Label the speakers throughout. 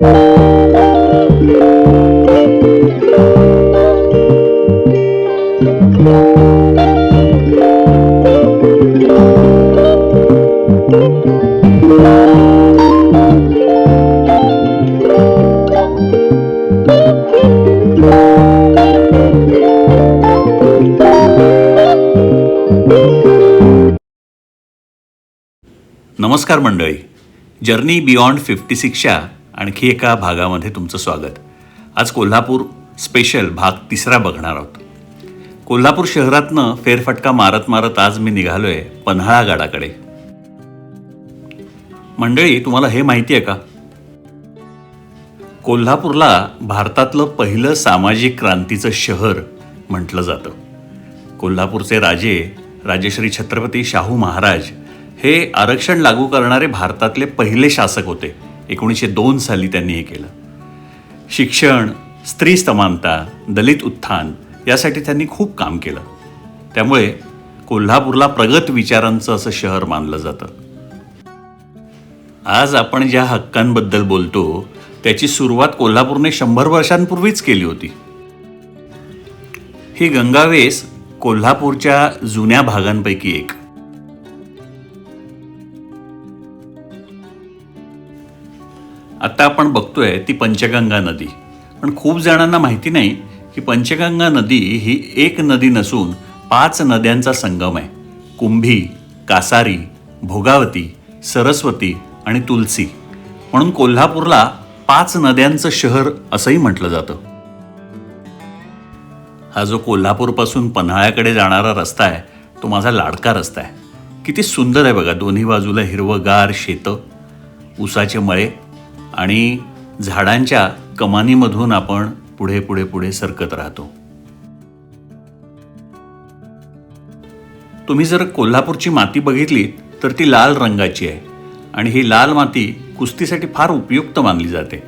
Speaker 1: नमस्कार मंडळी, journey beyond 56च्या आणखी एका भागामध्ये तुमचं स्वागत. आज कोल्हापूर स्पेशल भाग 3 बघणार आहोत. कोल्हापूर शहरातनं फेरफटका मारत मारत आज मी निघालोय पन्हाळा गडाकडे. मंडळी, तुम्हाला हे माहिती आहे का, कोल्हापूरला भारतातलं पहिलं सामाजिक क्रांतीचं शहर म्हटलं जातं. कोल्हापूरचे राजश्री छत्रपती शाहू महाराज हे आरक्षण लागू करणारे भारतातले पहिले शासक होते. 1902 साली त्यांनी हे केलं. शिक्षण, स्त्री समानता, दलित उत्थान यासाठी त्यांनी खूप काम केलं. त्यामुळे कोल्हापूरला प्रगत विचारांचं असं शहर मानलं जातं. आज आपण ज्या हक्कांबद्दल बोलतो त्याची सुरुवात कोल्हापूरने 100 वर्षांपूर्वीच केली होती. ही गंगावेस कोल्हापूरच्या जुन्या भागांपैकी एक. आता आपण बघतोय ती पंचगंगा नदी. पण खूप जणांना माहिती नाही की पंचगंगा नदी ही एक नदी नसून 5 नद्यांचा संगम आहे. कुंभी, कासारी, भोगावती, सरस्वती आणि तुलसी. म्हणून कोल्हापूरला 5 नद्यांचं शहर असंही म्हटलं जातं. हा जो कोल्हापूरपासून पन्हाळ्याकडे जाणारा रस्ता आहे तो माझा लाडका रस्ता आहे. किती सुंदर आहे बघा. दोन्ही बाजूला हिरवंगार शेतं, ऊसाचे मळे आणि झाडांच्या कमानीमधून आपण पुढे पुढे पुढे सरकत राहतो. तुम्ही जर कोल्हापूरची माती बघितली तर ती लाल रंगाची आहे आणि ही लाल माती कुस्तीसाठी फार उपयुक्त मानली जाते.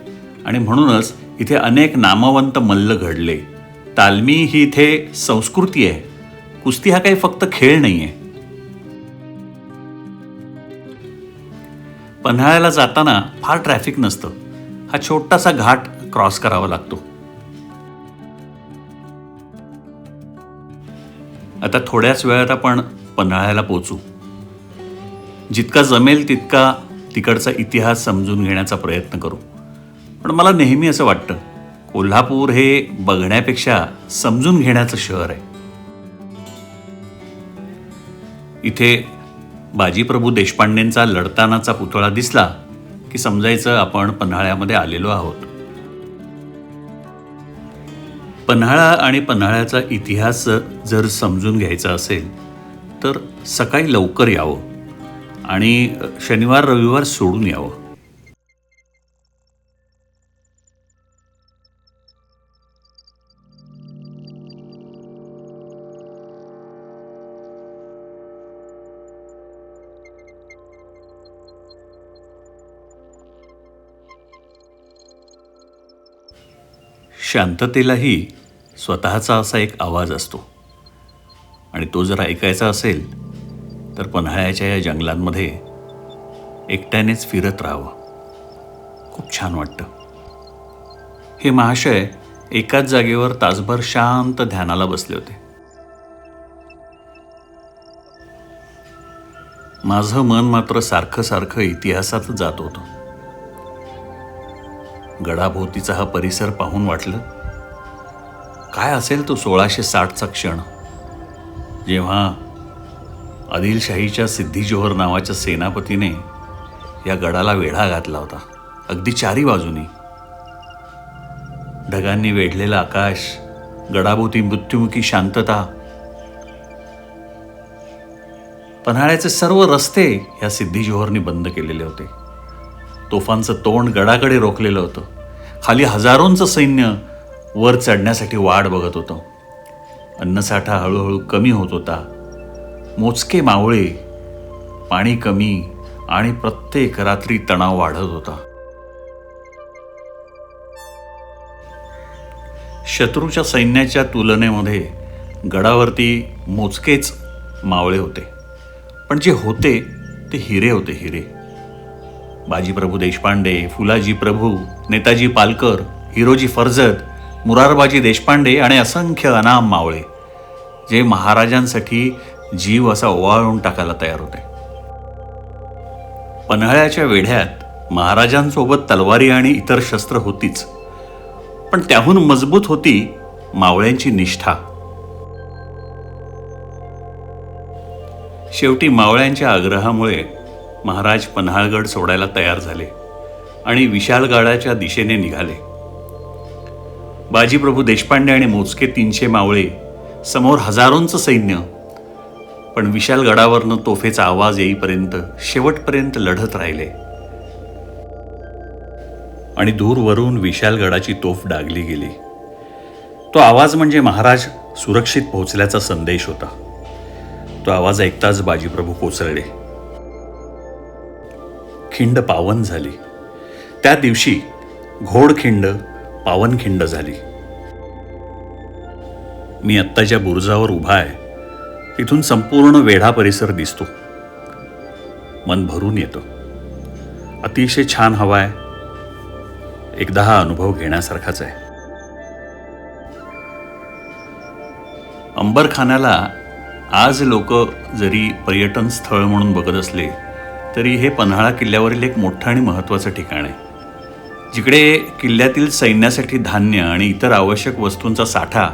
Speaker 1: आणि म्हणूनच इथे अनेक नामवंत मल्ल घडले. तालमी ही इथे संस्कृती आहे. कुस्ती हा काही फक्त खेळ नाही आहे. पन्हाळ्याला जाताना फार ट्रॅफिक नसतं. हा छोटासा घाट क्रॉस करावा लागतो. आता थोड्याच वेळात आपण पन्हाळ्याला पोहोचू. जितका जमेल तितका तिकडचा इतिहास समजून घेण्याचा प्रयत्न करू. पण मला नेहमी असं वाटतं, कोल्हापूर हे बघण्यापेक्षा समजून घेण्याचं शहर आहे. इथे बाजीप्रभू देशपांडेंचा लढतानाचा पुतळा दिसला की समजायचं आपण पन्हाळ्यामध्ये आलेलो आहोत. पन्हाळा आणि पन्हाळ्याचा इतिहास जर समजून घ्यायचा असेल तर सकाळी लवकर यावं आणि शनिवार रविवार सोडून यावं. शांततेलाही स्वतःचा असा एक आवाज असतो आणि तो जर ऐकायचा असेल तर पन्हाळ्याच्या या जंगलांमध्ये एकट्यानेच फिरत राहावं. खूप छान वाटतं. हे महाशय एकाच जागेवर तासभर शांत ध्यानाला बसले होते. माझं मन मात्र सारखं सारखं इतिहासात जात होतं. गडाभोवतीचा हा परिसर पाहून वाटलं, काय असेल तो 1660चा क्षण, जेव्हा आदिलशाहीच्या सिद्धी जोहर नावाच्या सेनापतीने या गडाला वेढा घातला होता. अगदी 4ही बाजूनी ढगांनी वेढलेलं आकाश, गडाभोवती मृत्युमुखी शांतता. पन्हाळ्याचे सर्व रस्ते या सिद्धी जोहरनी बंद केलेले होते. तोफांचं तोंड गडाकडे रोखलेलं होतं. खाली हजारोंचं सैन्य वर चढण्यासाठी वाट बघत होतं. अन्नसाठा हळूहळू कमी होत होता. मोजके मावळे, पाणी कमी आणि प्रत्येक रात्री तणाव वाढत होता. शत्रूच्या सैन्याच्या तुलनेमध्ये गडावरती मोजकेच मावळे होते, पण जे होते ते हिरे होते. हिरे बाजीप्रभू देशपांडे, फुलाजी प्रभू, नेताजी पालकर, हिरोजी फर्जत, मुरारबाजी देशपांडे आणि असंख्य अनाम मावळे, जे महाराजांसाठी जीव असा ओवाळून टाकायला तयार होते. पन्हाळ्याच्या वेढ्यात महाराजांसोबत तलवारी आणि इतर शस्त्र होतीच, पण त्याहून मजबूत होती मावळ्यांची निष्ठा. शेवटी मावळ्यांच्या आग्रहामुळे महाराज पन्हाळगड सोडायला तयार झाले आणि विशाळगडाच्या दिशेने निघाले. बाजीप्रभू देशपांडे आणि मोजके 300 मावळे, समोर हजारोंचं सैन्य, पण विशाळगडावरनं तोफेचा आवाज येईपर्यंत शेवटपर्यंत लढत राहिले. आणि दूरवरून विशाळगडाची तोफ डागली गेली. तो आवाज म्हणजे महाराज सुरक्षित पोहोचल्याचा संदेश होता. तो आवाज ऐकताच बाजीप्रभू कोसळले. खिंड पावन झाली. त्या दिवशी घोडखिंड पावनखिंड झाली. मी आत्ताच्या बुरुजावर उभा आहे. तिथून संपूर्ण वेढा परिसर दिसतो. मन भरून येतं. अतिशय छान हवा आहे. एकदा हा अनुभव घेण्यासारखाच आहे. अंबरखान्याला आज लोक जरी पर्यटन स्थळ म्हणून बघत असले तरी हे पन्हाळा किल्ल्यावरील एक मोठं आणि महत्त्वाचं ठिकाण आहे, जिकडे किल्ल्यातील सैन्यासाठी धान्य आणि इतर आवश्यक वस्तूंचा साठा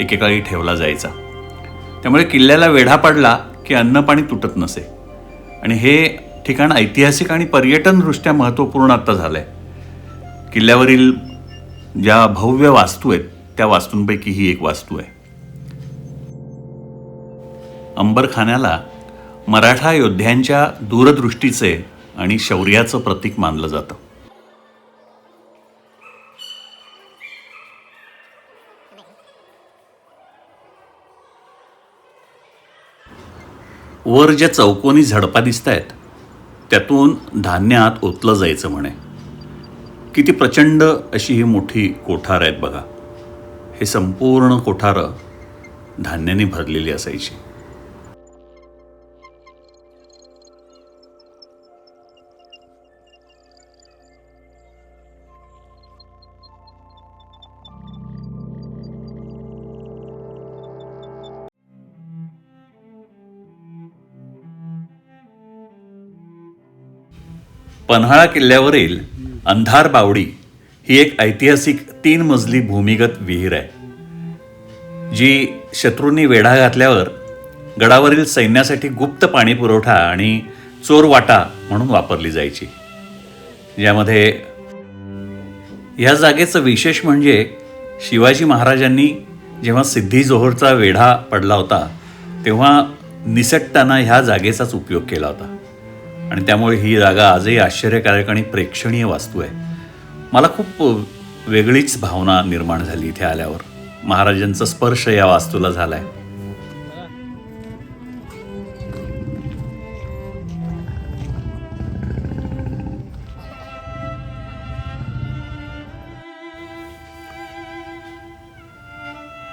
Speaker 1: एकेकाळी ठेवला जायचा. त्यामुळे किल्ल्याला वेढा पडला की अन्न पाणी तुटत नसे. आणि हे ठिकाण ऐतिहासिक आणि पर्यटनदृष्ट्या महत्त्वपूर्ण आता झालं आहे. किल्ल्यावरील ज्या भव्य वास्तू आहेत त्या वास्तूंपैकी ही एक वास्तू आहे. अंबरखान्याला मराठा योद्ध्यांच्या दूरदृष्टीचे आणि शौर्याचं प्रतीक मानलं जातं. वर ज्या चौकोनी झडपा दिसत आहेत त्यातून धान्य आत ओतलं जायचं म्हणे. किती प्रचंड अशी ही मोठी कोठार आहेत बघा. हे संपूर्ण कोठारं धान्याने भरलेली असायची. पन्हाळा किल्ल्यावरील अंधार बावडी ही एक ऐतिहासिक 3 मजली भूमिगत विहीर आहे, जी शत्रूंनी वेढा घातल्यावर गडावरील सैन्यासाठी गुप्त पाणी पुरवठा आणि चोरवाटा म्हणून वापरली जायची. ज्यामध्ये या जागेचं विशेष म्हणजे शिवाजी महाराजांनी जेव्हा सिद्धी जोहरचा वेढा पडला होता तेव्हा निसटताना ह्या जागेचाच उपयोग केला होता. आणि त्यामुळे ही जागा आजही आश्चर्यकारक आणि प्रेक्षणीय वास्तू आहे. मला खूप वेगळीच भावना निर्माण झाली इथे आल्यावर. महाराजांचा स्पर्श या वास्तूला झालाय.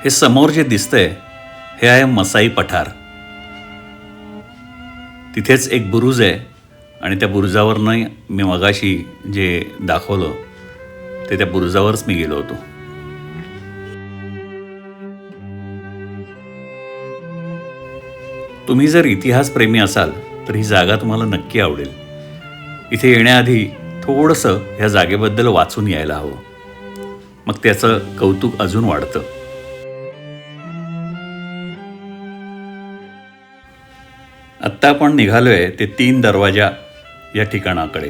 Speaker 1: हे समोर जे दिसतंय हे आहे मसाई पठार. तिथेच एक बुरुज आहे आणि त्या बुरुजावरनं मी मगाशी जे दाखवलं ते त्या बुरुजावरच मी गेलो होतो. तुम्ही जर इतिहासप्रेमी असाल तर ही जागा तुम्हाला नक्की आवडेल. इथे येण्याआधी थोडंसं ह्या जागेबद्दल वाचून यायला हवं, मग त्याचं कौतुक अजून वाढतं. आत्ता आपण निघालोय ते 3 दरवाजा या ठिकाणाकडे.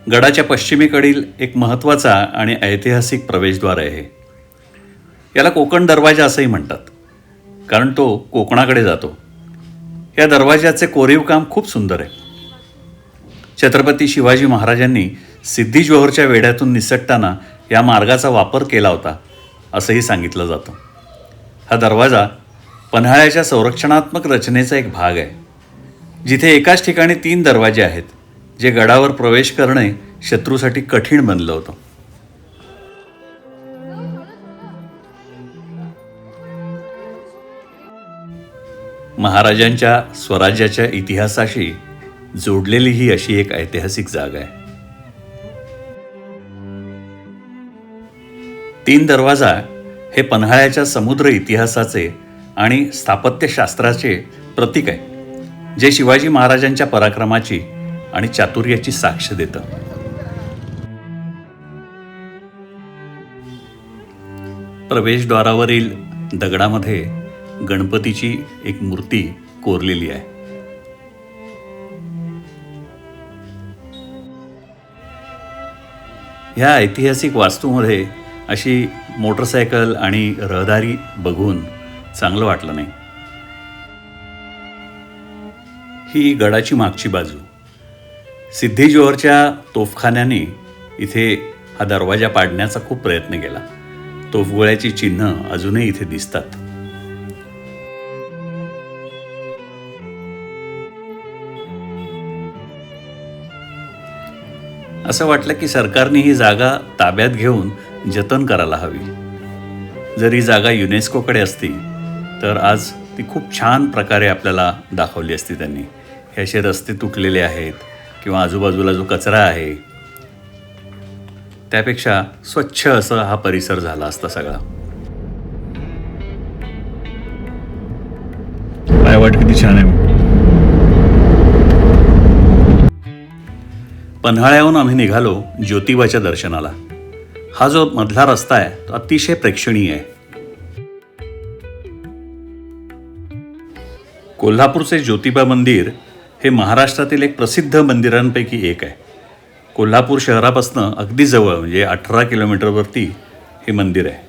Speaker 1: गडाच्या पश्चिमेकडील एक महत्त्वाचा आणि ऐतिहासिक प्रवेशद्वार आहे हे. याला कोकण दरवाजा असंही म्हणतात, कारण तो कोकणाकडे जातो. या दरवाजाचे कोरीवकाम खूप सुंदर आहे. छत्रपती शिवाजी महाराजांनी सिद्धी जोहरच्या वेढ्यातून निसटताना या मार्गाचा वापर केला होता असंही सांगितलं जातं. हा दरवाजा पन्हाळ्याच्या संरक्षणात्मक रचनेचा एक भाग आहे, जिथे एकाच ठिकाणी 3 दरवाजे आहेत, जे गडावर प्रवेश करणे शत्रूसाठी कठीण बनलं होतं. महाराजांच्या स्वराज्याच्या इतिहासाशी जोडलेली ही अशी एक ऐतिहासिक जागा आहे. तीन दरवाजा हे पन्हाळ्याच्या समुद्र इतिहासाचे आणि स्थापत्यशास्त्राचे प्रतीक आहे, जे शिवाजी महाराजांच्या पराक्रमाची आणि चातुर्याची साक्ष देतं. प्रवेशद्वारावरील दगडामध्ये गणपतीची एक मूर्ती कोरलेली आहे. ह्या ऐतिहासिक वास्तूमध्ये अशी मोटरसायकल आणि रहदारी बघून चांगलं वाटलं नाही. ही गडाची मागची बाजू. सिद्धी-जोहरच्या तोफखान्याने इथे हा दरवाजा पाडण्याचा खूप प्रयत्न केला. तोफगोळ्याची चिन्ह अजूनही इथे दिसतात. असं वाटलं की सरकारने ही जागा ताब्यात घेऊन जतन करायला हवी. जर ही जागा युनेस्कोकडे असती तर आज ती खूप छान प्रकारे आपल्याला दाखवली असती त्यांनी. हे असे रस्ते तुटलेले आहेत किंवा आजूबाजूला जो कचरा आहे त्यापेक्षा स्वच्छ असा हा परिसर झाला असता सगळा. पायवाट किती छान आहे. पन्हाळ्याहून आम्ही निघालो ज्योतिबाच्या दर्शनाला. हा जो मधला रस्ता आहे तो अतिशय प्रेक्षणीय आहे. कोल्हापूरचे ज्योतिबा मंदिर हे महाराष्ट्रातील एक प्रसिद्ध मंदिरांपैकी एक आहे. कोल्हापूर शहरापासून अगदी जवळ म्हणजे 18 किलोमीटरवरती हे मंदिर आहे.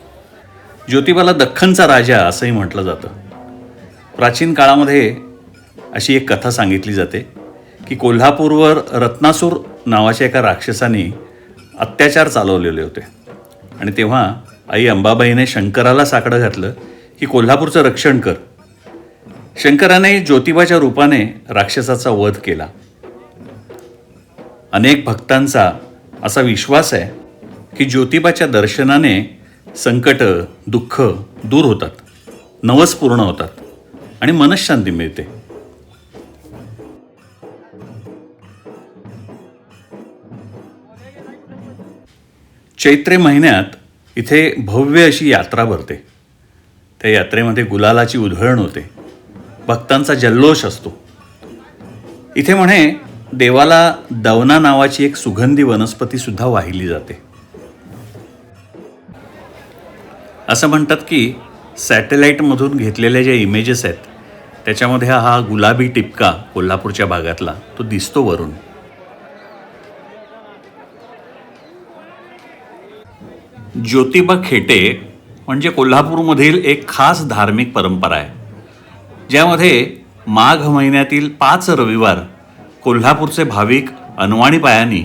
Speaker 1: ज्योतिबाला दख्खनचा राजा असंही म्हटलं जातं. प्राचीन काळामध्ये अशी एक कथा सांगितली जाते की कोल्हापूरवर रत्नासूर नावाच्या एका राक्षसाने अत्याचार चालवलेले होते आणि तेव्हा आई अंबाबाईने शंकराला साकडं घातलं की कोल्हापूरचं रक्षण कर. शंकराने ज्योतिबाच्या रूपाने राक्षसाचा वध केला. अनेक भक्तांचा असा विश्वास आहे की ज्योतिबाच्या दर्शनाने संकट, दुःख दूर होतात, नवस पूर्ण होतात आणि मनःशांती मिळते. चैत्र महिन्यात इथे भव्य अशी यात्रा भरते. त्या यात्रेमध्ये गुलालाची उधळण होते, भक्तांचा जल्लोष असतो. इथे म्हणे देवाला दवना नावाची एक सुगंधी वनस्पती सुद्धा वाहिली जाते. असं म्हणतात की सॅटेलाईटमधून घेतलेल्या ज्या इमेजेस आहेत त्याच्यामध्ये हा गुलाबी टिपका कोल्हापूरच्या भागातला तो दिसतो वरून. ज्योतिबा खेटे म्हणजे कोल्हापूरमधील एक खास धार्मिक परंपरा आहे, ज्यामध्ये माघ महिन्यातील 5 रविवार कोल्हापूरचे भाविक अनवाणी पायांनी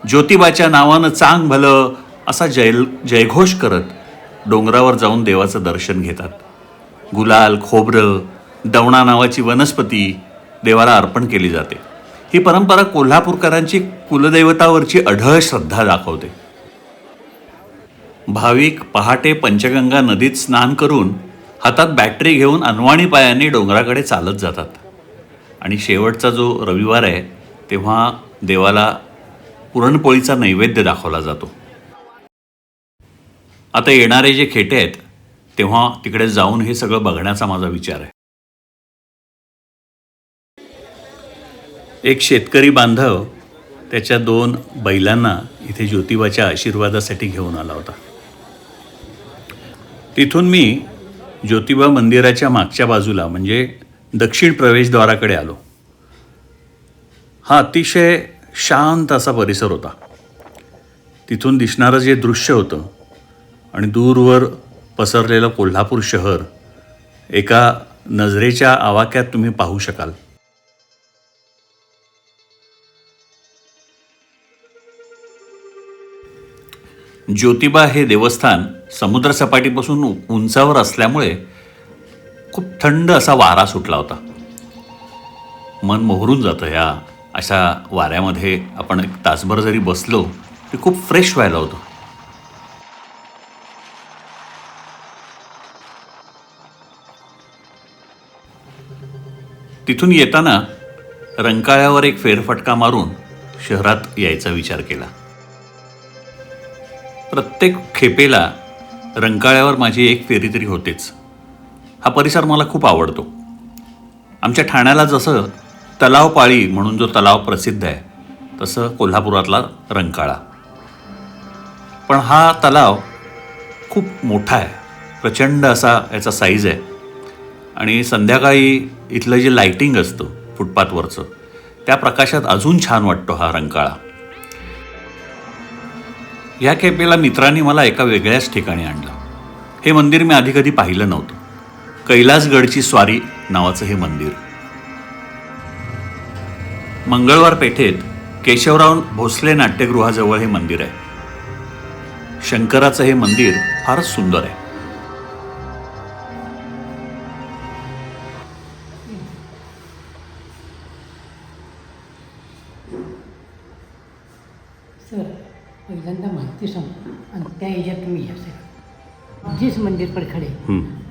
Speaker 1: ज्योतिबाच्या नावानं चांग भलं असा जयघोष करत डोंगरावर जाऊन देवाचं दर्शन घेतात. गुलाल, खोबरं, दवणा नावाची वनस्पती देवाला अर्पण केली जाते. ही परंपरा कोल्हापूरकरांची कुलदैवतावरची अढळ श्रद्धा दाखवते. भाविक पहाटे पंचगंगा नदीत स्नान करून हातात बॅटरी घेऊन अनवाणी पायांनी डोंगराकडे चालत जातात आणि शेवटचा जो रविवार आहे तेव्हा देवाला पुरणपोळीचा नैवेद्य दाखवला जातो. आता येणारे जे खेटे आहेत तेव्हा तिकडे जाऊन हे सगळं बघण्याचा माझा विचार आहे. एक शेतकरी बांधव त्याच्या 2 बैलांना इथे ज्योतिबाच्या आशीर्वादासाठी घेऊन आला होता. तिथून मी ज्योतिबा मंदिराच्या मागच्या बाजूला म्हणजे दक्षिण प्रवेशद्वाराकडे आलो. हा अतिशय शांत असा परिसर होता. तिथून दिसणारं जे दृश्य होतं आणि दूरवर पसरलेलं कोल्हापूर शहर एका नजरेच्या आवाक्यात तुम्ही पाहू शकाल. ज्योतिबा हे देवस्थान समुद्रसपाटीपासून उंचावर असल्यामुळे खूप थंड असा वारा सुटला होता. मन मोहरून जातं ह्या अशा वाऱ्यामध्ये. आपण एक तासभर जरी बसलो तरी खूप फ्रेश व्हायला होतं. तिथून येताना रंकाळ्यावर एक फेरफटका मारून शहरात यायचा विचार केला. प्रत्येक खेपेला रंकाळ्यावर माझी एक फेरी तरी होतेच. हा परिसर मला खूप आवडतो. आमच्या ठाण्याला जसं तलावपाळी म्हणून जो तलाव प्रसिद्ध आहे तसं कोल्हापुरातला रंकाळा. पण हा तलाव खूप मोठा आहे, प्रचंड असा याचा साईज आहे. आणि संध्याकाळी इथलं जे लाईटिंग असतं फुटपाथवरचं, त्या प्रकाशात अजून छान वाटतो हा रंकाळा. या खेपेला मित्रांनी मला एका वेगळ्याच ठिकाणी आणलं. हे मंदिर मी आधी कधी पाहिलं नव्हतं. कैलासगडची स्वारी नावाचं हे मंदिर. मंगळवार पेठेत केशवराव भोसले नाट्यगृहाजवळ हे मंदिर आहे. शंकराचं हे मंदिर फारच सुंदर आहे.
Speaker 2: सर, पहिल्यांदा माहिती सांगतो आणि त्या ह्याच्यात तुम्ही या सर. जिस मंदिर पर खड़े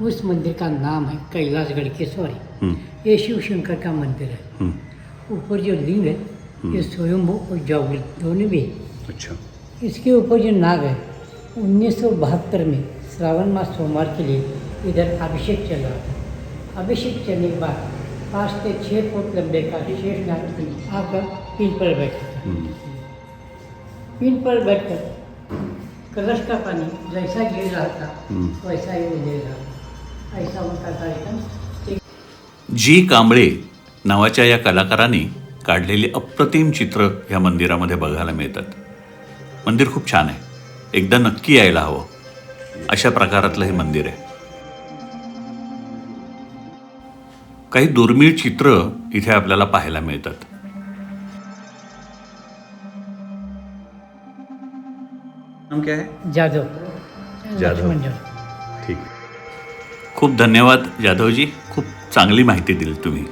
Speaker 2: उस मंदिर का नाम है कैलाशगढ़ की सवारी. ये शिव शंकर का मंदिर है. ऊपर जो लिंग है ये स्वयंभू और जागृत दोनों भी है.
Speaker 1: अच्छा.
Speaker 2: इसके ऊपर जो नाग है 1972 में श्रावण मास सोमवार के लिए इधर अभिषेक चल रहा था. अभिषेक चलने के बाद 5 से 6 फुट लंबे का शेष नाग आकर पिन पर बैठा था. पिन पर बैठकर कलश का पानी जैसा गिर रहा था वैसा ही वो ले रहा था. ऐसा उनका कार्यक्रम.
Speaker 1: जी कांबळे नावाच्या या कलाकारांनी काढलेली अप्रतिम चित्र ह्या मंदिरामध्ये बघायला मिळतात. मंदिर खूप छान आहे. एकदा नक्की यायला हवं. अशा प्रकारातलं हे मंदिर आहे. काही दुर्मिळ चित्र इथे आपल्याला पाहायला मिळतात. नाम क्या है?
Speaker 2: जाधव.
Speaker 1: जाधव.
Speaker 2: लक्ष्मण जाधव.
Speaker 1: ठीक. खूप धन्यवाद जाधवजी. खूप चांगली माहिती दिली तुम्ही.